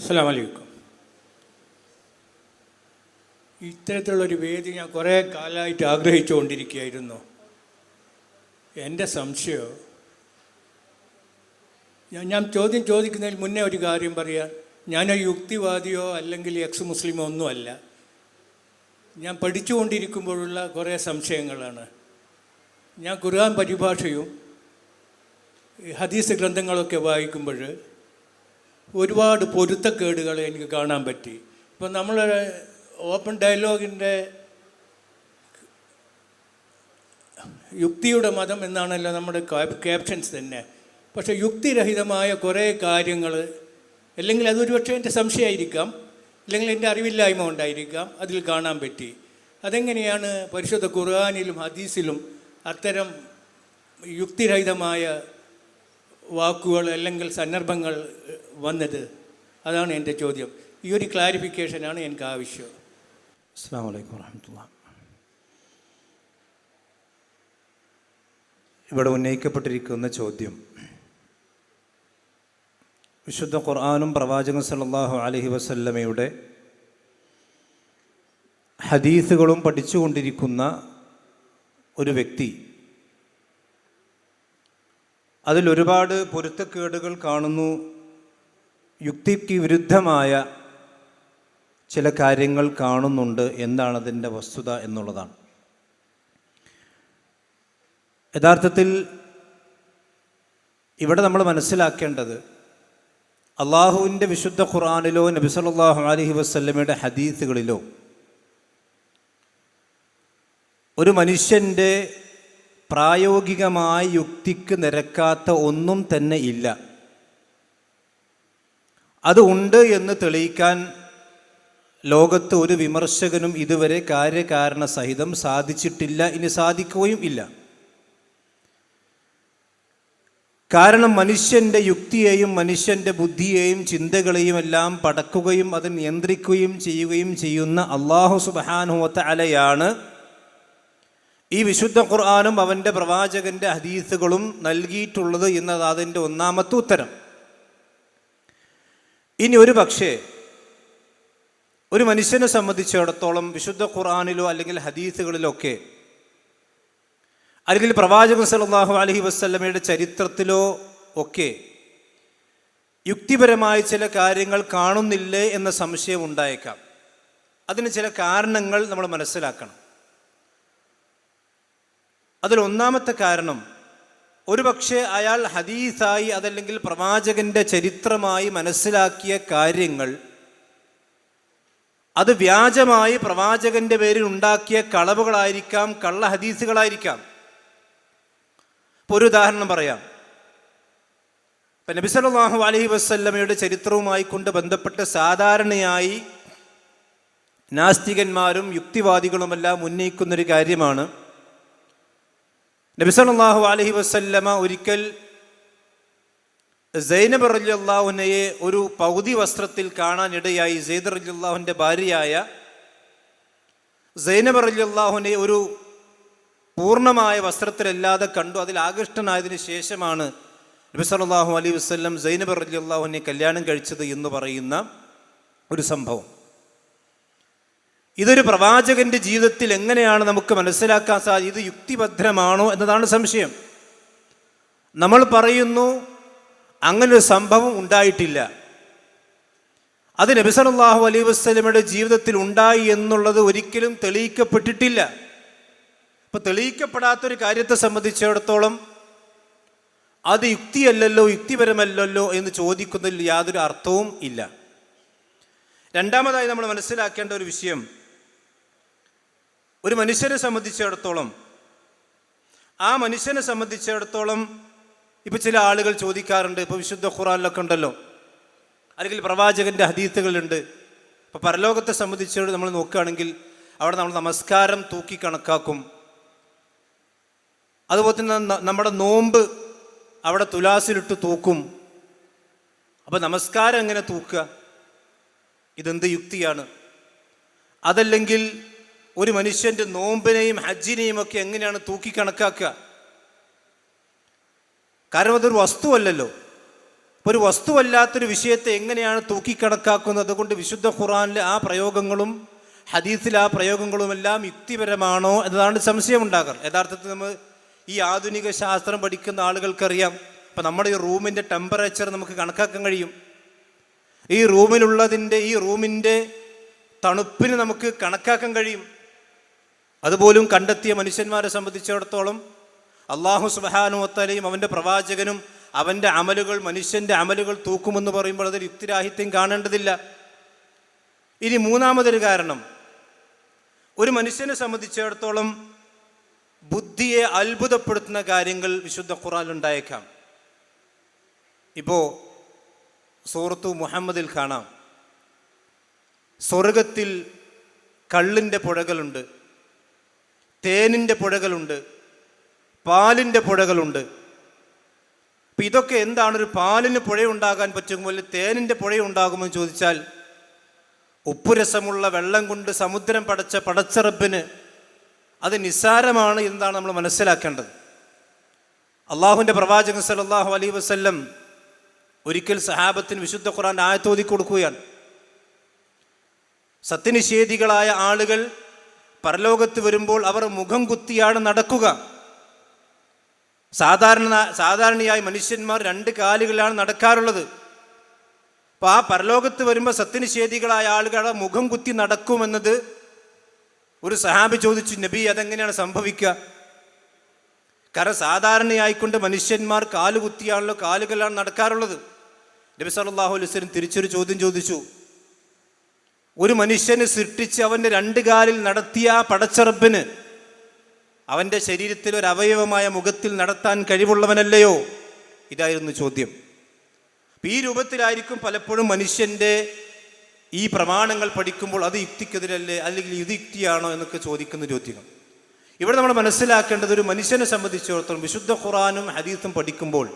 അസ്സലാമു അലൈക്കും. ഇത്തരത്തിലുള്ളൊരു വേദി ഞാൻ കുറേ കാലമായിട്ട് ആഗ്രഹിച്ചുകൊണ്ടിരിക്കുകയായിരുന്നു. എൻ്റെ സംശയം, ഞാൻ ചോദ്യം ചോദിക്കുന്നതിന് മുന്നേ ഒരു കാര്യം പറയാം. ഞാനൊരു യുക്തിവാദിയോ അല്ലെങ്കിൽ എക്സ് മുസ്ലിമോ ഒന്നുമല്ല. ഞാൻ പഠിച്ചുകൊണ്ടിരിക്കുമ്പോഴുള്ള കുറേ സംശയങ്ങളാണ്. ഞാൻ ഖുർആൻ പരിഭാഷയും ഹദീസ് ഗ്രന്ഥങ്ങളൊക്കെ വായിക്കുമ്പോൾ ഒരുപാട് പൊരുത്തക്കേടുകൾ എനിക്ക് കാണാൻ പറ്റി. ഇപ്പം നമ്മൾ ഓപ്പൺ ഡയലോഗിൻ്റെ യുക്തിയുടെ മതം എന്നാണല്ലോ നമ്മുടെ ക്യാപ്ഷൻസ് തന്നെ. പക്ഷേ യുക്തിരഹിതമായ കുറേ കാര്യങ്ങൾ, അല്ലെങ്കിൽ അതൊരു പക്ഷേ എൻ്റെ സംശയമായിരിക്കാം, അല്ലെങ്കിൽ എൻ്റെ അറിവില്ലായ്മ കൊണ്ടായിരിക്കാം, അതിൽ കാണാൻ പറ്റി. അതെങ്ങനെയാണ് പരിശുദ്ധ ഖുർആനിലും ഹദീസിലും അത്തരം യുക്തിരഹിതമായ വാക്കുകൾ അല്ലെങ്കിൽ സന്ദർഭങ്ങൾ വന്നത്? അതാണ് എൻ്റെ ചോദ്യം. ഈ ഒരു ക്ലാരിഫിക്കേഷനാണ് എനിക്ക് ആവശ്യം. അസ്സലാമു അലൈക്കും വറഹ്മത്തുള്ളാഹി. ഇവിടെ ഉന്നയിക്കപ്പെട്ടിരിക്കുന്ന ചോദ്യം വിശുദ്ധ ഖുർആനും പ്രവാചകൻ സല്ലല്ലാഹു അലൈഹി വസല്ലമയുടെ ഹദീസുകളും പഠിച്ചുകൊണ്ടിരിക്കുന്ന ഒരു വ്യക്തി അതിലൊരുപാട് പൊരുത്തക്കേടുകൾ കാണുന്നു, യുക്തിക്ക് വിരുദ്ധമായ ചില കാര്യങ്ങൾ കാണുന്നുണ്ട്. എന്താണ് അതിൻ്റെ വസ്തുത എന്നുള്ളതാണ്. യഥാർത്ഥത്തിൽ ഇവിടെ നമ്മൾ മനസ്സിലാക്കേണ്ടത്, അള്ളാഹുവിൻ്റെ വിശുദ്ധ ഖുർആനിലോ നബി സല്ലല്ലാഹു അലൈഹി വസല്ലമയുടെ ഹദീസുകളിലോ ഒരു മനുഷ്യൻ്റെ പ്രായോഗികമായ യുക്തിക്ക് നിരക്കാത്ത ഒന്നും തന്നെ ഇല്ല. അത് ഉണ്ട് എന്ന് തെളിയിക്കാൻ ലോകത്ത് ഒരു വിമർശകനും ഇതുവരെ കാര്യകാരണ സഹിതം സാധിച്ചിട്ടില്ല, ഇനി സാധിക്കുകയും ഇല്ല. കാരണം മനുഷ്യൻ്റെ യുക്തിയെയും മനുഷ്യൻ്റെ ബുദ്ധിയെയും ചിന്തകളെയും എല്ലാം പടക്കുകയും അത് നിയന്ത്രിക്കുകയും ചെയ്യുന്ന അല്ലാഹു സുബ്ഹാനഹു വ തആലയാണ് ഈ വിശുദ്ധ ഖുർആനും അവൻ്റെ പ്രവാചകൻ്റെ ഹദീസുകളും നൽകിയിട്ടുള്ളത് എന്നത് അതിൻ്റെ ഒന്നാമത്തെ ഉത്തരം. ഇനി ഒരു പക്ഷേ ഒരു മനുഷ്യനെ സംബന്ധിച്ചിടത്തോളം വിശുദ്ധ ഖുർആനിലോ അല്ലെങ്കിൽ ഹദീസുകളിലൊക്കെ അല്ലെങ്കിൽ പ്രവാചകൻ സല്ലല്ലാഹു അലൈഹി വസല്ലമയുടെ ചരിത്രത്തിലോ ഒക്കെ യുക്തിപരമായ ചില കാര്യങ്ങൾ കാണുന്നില്ലേ എന്ന സംശയം ഉണ്ടായേക്കാം. അതിന് ചില കാരണങ്ങൾ നമ്മൾ മനസ്സിലാക്കണം. അതിലൊന്നാമത്തെ കാരണം, ഒരുപക്ഷെ അയാൾ ഹദീസായി അതല്ലെങ്കിൽ പ്രവാചകൻ്റെ ചരിത്രമായി മനസ്സിലാക്കിയ കാര്യങ്ങൾ അത് വ്യാജമായി പ്രവാചകൻ്റെ പേരിൽ ഉണ്ടാക്കിയ കളവുകളായിരിക്കാം, കള്ള ഹദീസുകളായിരിക്കാം. ഇപ്പോൾ ഒരു ഉദാഹരണം പറയാം. ഇപ്പം നബി സല്ലല്ലാഹു അലൈഹി വസല്ലമയുടെ ചരിത്രവുമായി കൊണ്ട് ബന്ധപ്പെട്ട് സാധാരണയായി നാസ്തികന്മാരും യുക്തിവാദികളുമെല്ലാം ഉന്നയിക്കുന്നൊരു കാര്യമാണ്, നബി സല്ലല്ലാഹു അലൈഹി വസല്ലമ ഒരിക്കൽ സൈനബ് റളിയല്ലാഹു അൻഹയെ ഒരു പകുതി വസ്ത്രത്തിൽ കാണാനിടയായി. സെയ്ദ് റളിയല്ലാഹുവിൻ്റെ ഭാര്യയായ സൈനബ് റളിയല്ലാഹു അൻഹയെ ഒരു പൂർണ്ണമായ വസ്ത്രത്തിലല്ലാതെ കണ്ടു. അതിൽ ആകൃഷ്ടനായതിനു ശേഷമാണ് നബി സല്ലല്ലാഹു അലൈഹി വസല്ലം സൈനബ് റളിയല്ലാഹു അൻഹയെ കല്യാണം കഴിച്ചത് എന്ന് പറയുന്ന ഒരു സംഭവം. ഇതൊരു പ്രവാചകന്റെ ജീവിതത്തിൽ എങ്ങനെയാണ് നമുക്ക് മനസ്സിലാക്കാൻ സാധിക്കും? ഇത് യുക്തിഭദ്രമാണോ എന്നതാണ് സംശയം. നമ്മൾ പറയുന്നു അങ്ങനൊരു സംഭവം ഉണ്ടായിട്ടില്ല, അത് നബി സല്ലല്ലാഹു അലൈഹി വസല്ലമയുടെ ജീവിതത്തിൽ ഉണ്ടായി എന്നുള്ളത് ഒരിക്കലും തെളിയിക്കപ്പെട്ടിട്ടില്ല. അപ്പോൾ തെളിയിക്കപ്പെടാത്തൊരു കാര്യത്തെ സംബന്ധിച്ചിടത്തോളം അത് യുക്തിയല്ലല്ലോ, യുക്തിപരമല്ലല്ലോ എന്ന് ചോദിക്കുന്നതിൽ യാതൊരു അർത്ഥവും ഇല്ല. രണ്ടാമതായി നമ്മൾ മനസ്സിലാക്കേണ്ട ഒരു വിഷയം, ഒരു മനുഷ്യനെ സംബന്ധിച്ചിടത്തോളം ആ മനുഷ്യനെ സംബന്ധിച്ചിടത്തോളം ഇപ്പോൾ ചില ആളുകൾ ചോദിക്കാറുണ്ട്, ഇപ്പോൾ വിശുദ്ധ ഖുർആനിലൊക്കെ ഉണ്ടല്ലോ, അല്ലെങ്കിൽ പ്രവാചകൻ്റെ ഹദീസുകളുണ്ട്. ഇപ്പോൾ പരലോകത്തെ സംബന്ധിച്ച് നമ്മൾ നോക്കുകയാണെങ്കിൽ അവിടെ നമ്മൾ നമസ്കാരം തൂക്കി കണക്കാക്കും. അതുപോലെ തന്നെ നമ്മുടെ നോമ്പ് അവിടെ തുലാസിലിട്ട് തൂക്കും. അപ്പോൾ നമസ്കാരം എങ്ങനെ തൂക്കുക? ഇതെന്ത് യുക്തിയാണ്? അതല്ലെങ്കിൽ ഒരു മനുഷ്യൻ്റെ നോമ്പിനെയും ഹജ്ജിനെയും ഒക്കെ എങ്ങനെയാണ് തൂക്കി കണക്കാക്കുക? കാരണം അതൊരു വസ്തുവല്ലല്ലോ. ഒരു വസ്തുവല്ലാത്തൊരു വിഷയത്തെ എങ്ങനെയാണ് തൂക്കിക്കണക്കാക്കുന്നത്? അതുകൊണ്ട് വിശുദ്ധ ഖുർആനിലെ ആ പ്രയോഗങ്ങളും ഹദീസിലെ ആ പ്രയോഗങ്ങളുമെല്ലാം യുക്തിപരമാണോ എന്നതാണ് സംശയമുണ്ടാകാറ്. യഥാർത്ഥത്തിൽ നമ്മൾ ഈ ആധുനിക ശാസ്ത്രം പഠിക്കുന്ന ആളുകൾക്കറിയാം. ഇപ്പം നമ്മുടെ ഈ റൂമിൻ്റെ ടെമ്പറേച്ചർ നമുക്ക് കണക്കാക്കാൻ കഴിയും. ഈ റൂമിൻ്റെ തണുപ്പിന് നമുക്ക് കണക്കാക്കാൻ കഴിയും. അതുപോലും കണ്ടെത്തിയ മനുഷ്യന്മാരെ സംബന്ധിച്ചിടത്തോളം അള്ളാഹു സുബ്ഹാനഹു വ തആലയും അവൻ്റെ പ്രവാചകനും അവൻ്റെ അമലുകൾ മനുഷ്യൻ്റെ അമലുകൾ തൂക്കുമെന്ന് പറയുമ്പോൾ അതിൽ യുക്തിരാഹിത്യം കാണേണ്ടതില്ല. ഇനി മൂന്നാമതൊരു കാരണം, ഒരു മനുഷ്യനെ സംബന്ധിച്ചിടത്തോളം ബുദ്ധിയെ അത്ഭുതപ്പെടുത്തുന്ന കാര്യങ്ങൾ വിശുദ്ധ ഖുർആനിലുണ്ടായേക്കാം. ഇപ്പോൾ സൂറത്തു മുഹമ്മദിൽ കാണാം, സ്വർഗത്തിൽ കള്ളിൻ്റെ പുഴകളുണ്ട്, തേനിൻ്റെ പുഴകളുണ്ട്, പാലിൻ്റെ പുഴകളുണ്ട്. അപ്പം ഇതൊക്കെ എന്താണ്? ഒരു പാലിന് പുഴയുണ്ടാകാൻ പറ്റുമോ, അല്ലെങ്കിൽ തേനിൻ്റെ പുഴയുണ്ടാകുമെന്ന് ചോദിച്ചാൽ, ഉപ്പുരസമുള്ള വെള്ളം കൊണ്ട് സമുദ്രം പടച്ചറപ്പിന് അത് നിസ്സാരമാണ് എന്നാണ് നമ്മൾ മനസ്സിലാക്കേണ്ടത്. അള്ളാഹുവിൻ്റെ പ്രവാചകൻ സല്ലല്ലാഹു അലൈഹി വസല്ലം ഒരിക്കൽ സഹാബത്തിന് വിശുദ്ധ ഖുർആൻ ആയത്ത് ഓതി കൊടുക്കുകയാണ്. സത്യനിഷേധികളായ ആളുകൾ പരലോകത്ത് വരുമ്പോൾ അവർ മുഖം കുത്തിയാണ് നടക്കുക. സാധാരണയായി മനുഷ്യന്മാർ 2 കാലുകളിലാണ് നടക്കാറുള്ളത്. അപ്പോൾ ആ പരലോകത്ത് വരുമ്പോൾ സത്യനിഷേധികളായ ആളുകളുടെ മുഖം കുത്തി നടക്കുമെന്നത് ഒരു സഹാബി ചോദിച്ചു, നബി അതെങ്ങനെയാണ് സംഭവിക്കുക? കാരണം സാധാരണയായിക്കൊണ്ട് മനുഷ്യന്മാർ കാലുകുത്തിയാണല്ലോ, കാലുകളിലാണ് നടക്കാറുള്ളത്. നബി സല്ലല്ലാഹു അലൈഹി വസല്ലം തിരിച്ചൊരു ചോദ്യം ചോദിച്ചു. ഒരു മനുഷ്യന് സൃഷ്ടിച്ച് അവൻ്റെ 2 കാലിൽ നടത്തിയ ആ പടച്ചറപ്പിന് അവൻ്റെ ശരീരത്തിൽ ഒരു അവയവമായ മുഖത്തിൽ നടത്താൻ കഴിവുള്ളവനല്ലയോ? ഇതായിരുന്നു ചോദ്യം. ഈ രൂപത്തിലായിരിക്കും പലപ്പോഴും മനുഷ്യൻ്റെ ഈ പ്രമാണങ്ങൾ പഠിക്കുമ്പോൾ അത് യുക്തിക്കെതിരല്ലേ, അല്ലെങ്കിൽ ഇത് യുക്തിയാണോ എന്നൊക്കെ ചോദിക്കുന്ന ചോദ്യങ്ങൾ. ഇവിടെ നമ്മൾ മനസ്സിലാക്കേണ്ടത്, ഒരു മനുഷ്യനെ സംബന്ധിച്ചിടത്തോളം വിശുദ്ധ ഖുർആനും ഹദീസും പഠിക്കുമ്പോൾ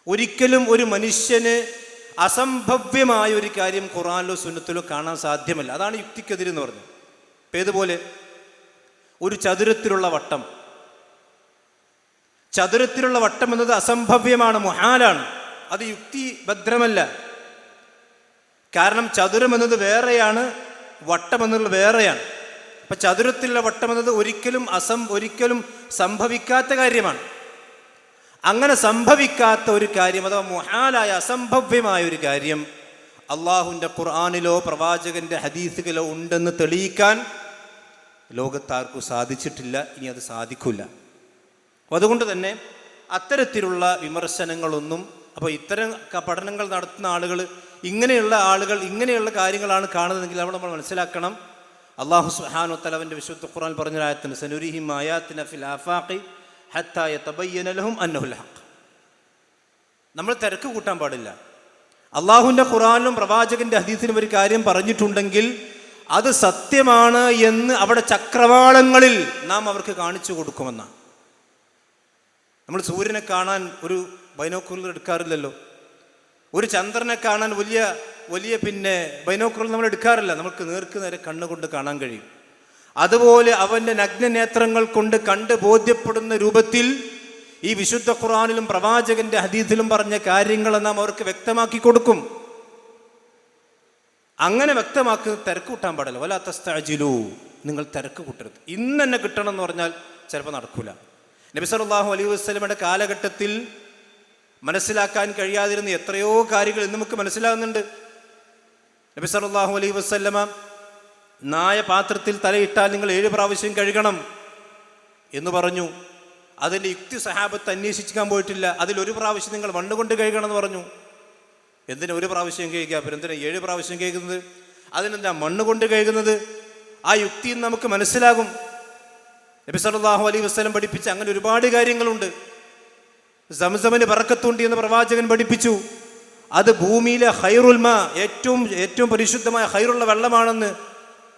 ഒരിക്കലും ഒരു മനുഷ്യന് അസംഭവ്യമായ ഒരു കാര്യം ഖുർആനിലോ സുന്നത്തിലോ കാണാൻ സാധ്യമല്ല. അതാണ് യുക്തിക്കെതിരെന്ന് പറഞ്ഞത്. ഇപ്പം ഏതുപോലെ ഒരു ചതുരത്തിലുള്ള വട്ടം എന്നത് അസംഭവ്യമാണ്, മുഹാലാണ്. അത് യുക്തിഭദ്രമല്ല. കാരണം ചതുരം എന്നത് വേറെയാണ്, വട്ടം എന്നുള്ളത് വേറെയാണ്. അപ്പം ചതുരത്തിലുള്ള വട്ടം എന്നത് ഒരിക്കലും സംഭവിക്കാത്ത കാര്യമാണ്. അങ്ങനെ സംഭവിക്കാത്ത ഒരു കാര്യം, അഥവാ മുഹാലായ അസംഭവ്യമായ ഒരു കാര്യം അള്ളാഹുവിൻ്റെ ഖുർആനിലോ പ്രവാചകൻ്റെ ഹദീസുകളോ ഉണ്ടെന്ന് തെളിയിക്കാൻ ലോകത്താർക്കും സാധിച്ചിട്ടില്ല, ഇനി അത് സാധിക്കില്ല. അതുകൊണ്ട് തന്നെ അത്തരത്തിലുള്ള വിമർശനങ്ങളൊന്നും, അപ്പോൾ ഇത്തരം പഠനങ്ങൾ നടത്തുന്ന ആളുകൾ ഇങ്ങനെയുള്ള കാര്യങ്ങളാണ് കാണുന്നതെങ്കിൽ അവിടെ നമ്മൾ മനസ്സിലാക്കണം, അള്ളാഹു സുബ്ഹാനഹു വ തആല അവൻ്റെ വിശുദ്ധ ഖുർആൻ പറഞ്ഞൊരായത്തിന് സനുരിഹിം ആയാതിന ഫിൽ ആഫാഖി ഹത്താ യതബയ്യന ലഹും അന്നഹുൽ ഹഖ്. നമ്മൾ തിരക്ക് കൂട്ടാൻ പാടില്ല. അള്ളാഹുവിൻ്റെ ഖുർആനിലും പ്രവാചകൻ്റെ ഹദീസിലും ഒരു കാര്യം പറഞ്ഞിട്ടുണ്ടെങ്കിൽ അത് സത്യമാണ് എന്ന് അവിടെ ചക്രവാളങ്ങളിൽ നാം അവർക്ക് കാണിച്ചു കൊടുക്കുമെന്നാണ്. നമ്മൾ സൂര്യനെ കാണാൻ ഒരു ബൈനോക്കുലർ എടുക്കാറില്ലല്ലോ, ഒരു ചന്ദ്രനെ കാണാൻ വലിയ ബൈനോക്കുലർ നമ്മൾ എടുക്കാറില്ല, നമുക്ക് നേരെ കണ്ണുകൊണ്ട് കാണാൻ കഴിയും. അതുപോലെ അവൻ്റെ നഗ്നനേത്രങ്ങൾ കൊണ്ട് കണ്ട് ബോധ്യപ്പെടുന്ന രൂപത്തിൽ ഈ വിശുദ്ധ ഖുർആനിലും പ്രവാചകന്റെ ഹദീസിലും പറഞ്ഞ കാര്യങ്ങൾ നാം അവർക്ക് വ്യക്തമാക്കി കൊടുക്കും. അങ്ങനെ വ്യക്തമാക്കി തിരക്ക് കൂട്ടാൻ പാടില്ല. വലാ തസ്തഅജിലൂ, നിങ്ങൾ തിരക്ക് കൂട്ടരുത്. ഇന്ന് തന്നെ കിട്ടണം എന്ന് പറഞ്ഞാൽ ചിലപ്പോൾ നടക്കൂല. നബി സല്ലല്ലാഹു അലൈഹി വസല്ലമയുടെ കാലഘട്ടത്തിൽ മനസ്സിലാക്കാൻ കഴിയാതിരുന്ന എത്രയോ കാര്യങ്ങൾ ഇന്ന് നമുക്ക് മനസ്സിലാകുന്നുണ്ട്. നബി സല്ലല്ലാഹു അലൈഹി വസല്ലമ നായ പാത്രത്തിൽ തലയിട്ടാൽ നിങ്ങൾ 7 പ്രാവശ്യം കഴുകണം എന്ന് പറഞ്ഞു. അതിൻ്റെ യുക്തി സഹാബത്ത് അന്വേഷിക്കാൻ പോയിട്ടില്ല. അതിലൊരു പ്രാവശ്യം നിങ്ങൾ മണ്ണുകൊണ്ട് കഴുകണം എന്ന് പറഞ്ഞു. എന്തിനാ 1 പ്രാവശ്യം കഴുകുക, അപ്പോൾ എന്തിനാ 7 പ്രാവശ്യം കഴുകുന്നത്? അതിനെന്താ മണ്ണുകൊണ്ട് കഴുകുന്നത്? ആ യുക്തിയും നമുക്ക് മനസ്സിലാകും. നബി സല്ലല്ലാഹു അലൈഹി വസല്ലം പഠിപ്പിച്ച അങ്ങനെ ഒരുപാട് കാര്യങ്ങളുണ്ട്. സംസമിന് ബറക്കത്തുണ്ട് എന്ന് പ്രവാചകൻ പഠിപ്പിച്ചു. അത് ഭൂമിയിലെ ഖൈറുൽ മാ, ഏറ്റവും പരിശുദ്ധമായ ഖൈറുള്ള വെള്ളമാണെന്ന്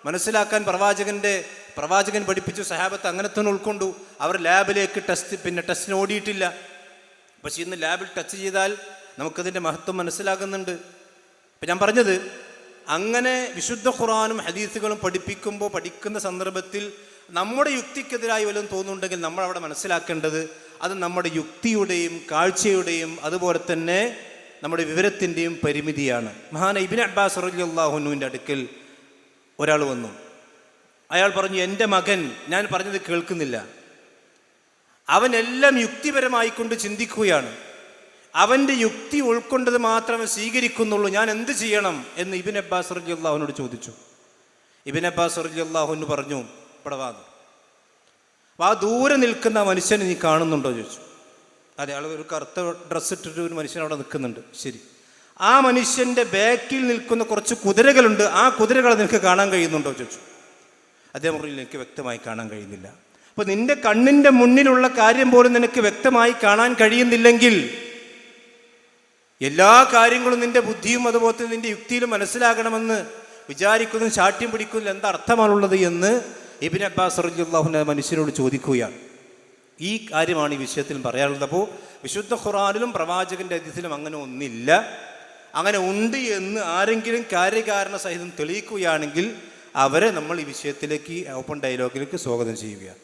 മനസ്സിലാക്കാൻ പ്രവാചകൻ പഠിപ്പിച്ചു. സഹാബത്ത് അങ്ങനെ തന്നെ ഉൾക്കൊണ്ടു. അവർ ലാബിലേക്ക് ടെസ്റ്റിന് ഓടിയിട്ടില്ല. പക്ഷെ ഇന്ന് ലാബിൽ ടച്ച് ചെയ്താൽ നമുക്കതിൻ്റെ മഹത്വം മനസ്സിലാകുന്നുണ്ട്. ഇപ്പം ഞാൻ പറഞ്ഞത്, അങ്ങനെ വിശുദ്ധ ഖുർആനും ഹദീസുകളും പഠിക്കുന്ന സന്ദർഭത്തിൽ നമ്മുടെ യുക്തിക്കെതിരായി വല്ലതും തോന്നുന്നുണ്ടെങ്കിൽ നമ്മൾ അവിടെ മനസ്സിലാക്കേണ്ടത് അത് നമ്മുടെ യുക്തിയുടെയും കാഴ്ചയുടെയും അതുപോലെ തന്നെ നമ്മുടെ വിവരത്തിൻ്റെയും പരിമിതിയാണ്. മഹാന ഇബ്നു അബ്ബാസ് റളിയല്ലാഹു അൻഹുവിൻ്റെ അടുക്കൽ ഒരാൾ വന്നു. അയാൾ പറഞ്ഞു, എൻ്റെ മകൻ ഞാൻ പറഞ്ഞത് കേൾക്കുന്നില്ല, അവനെല്ലാം യുക്തിപരമായിക്കൊണ്ട് ചിന്തിക്കുകയാണ്, അവൻ്റെ യുക്തി ഉൾക്കൊണ്ടത് മാത്രമേ സ്വീകരിക്കുന്നുള്ളൂ, ഞാൻ എന്ത് ചെയ്യണം എന്ന് ഇബ്നു അബ്ബാസ് റളിയല്ലാഹുവിനോട് ചോദിച്ചു. ഇബ്നു അബ്ബാസ് റളിയല്ലാഹു അൻഹു പറഞ്ഞു, ഇവിടെ വാ. ആ ദൂരെ നിൽക്കുന്ന ആ മനുഷ്യനെ നീ കാണുന്നുണ്ടോ ചോദിച്ചു. അതെ, ആൾ ഒരു കറുത്ത ഡ്രസ്സ് ഇട്ടിട്ട് ഒരു മനുഷ്യൻ അവിടെ നിൽക്കുന്നുണ്ട്. ശരി, ആ മനുഷ്യൻ്റെ ബാക്കിൽ നിൽക്കുന്ന കുറച്ച് കുതിരകളുണ്ട്, ആ കുതിരകളെ നിനക്ക് കാണാൻ കഴിയുന്നുണ്ടോ ചോദിച്ചു. അദ്ദേഹം പറഞ്ഞു, എനിക്ക് വ്യക്തമായി കാണാൻ കഴിയുന്നില്ല. അപ്പോൾ നിന്റെ കണ്ണിൻ്റെ മുന്നിലുള്ള കാര്യം പോലും നിനക്ക് വ്യക്തമായി കാണാൻ കഴിയുന്നില്ലെങ്കിൽ എല്ലാ കാര്യങ്ങളും നിന്റെ ബുദ്ധിയും അതുപോലെ നിന്റെ യുക്തിയിലും മനസ്സിലാകണമെന്ന് വിചാരിക്കുന്നതും ശാഠ്യം പിടിക്കുന്നതിൽ എന്താ അർത്ഥമാണുള്ളത് എന്ന് ഇബ്നു അബ്ബാസ് റളിയല്ലാഹു അൻഹു മനുഷ്യനോട് ചോദിക്കുകയാണ്. ഈ കാര്യമാണ് ഈ വിഷയത്തിൽ പറയാനുള്ളത്. അപ്പോൾ വിശുദ്ധ ഖുർആനിലും പ്രവാചകന്റെ ഹദീസിലും അങ്ങനെ ഒന്നില്ല. അങ്ങനെ ഉണ്ട് എന്ന് ആരെങ്കിലും കാര്യകാരണ സഹിതം തെളിയിക്കുകയാണെങ്കിൽ അവരെ നമ്മൾ ഈ വിഷയത്തിലേക്ക് ഓപ്പൺ ഡയലോഗിലേക്ക് സ്വാഗതം ചെയ്യുകയാണ്.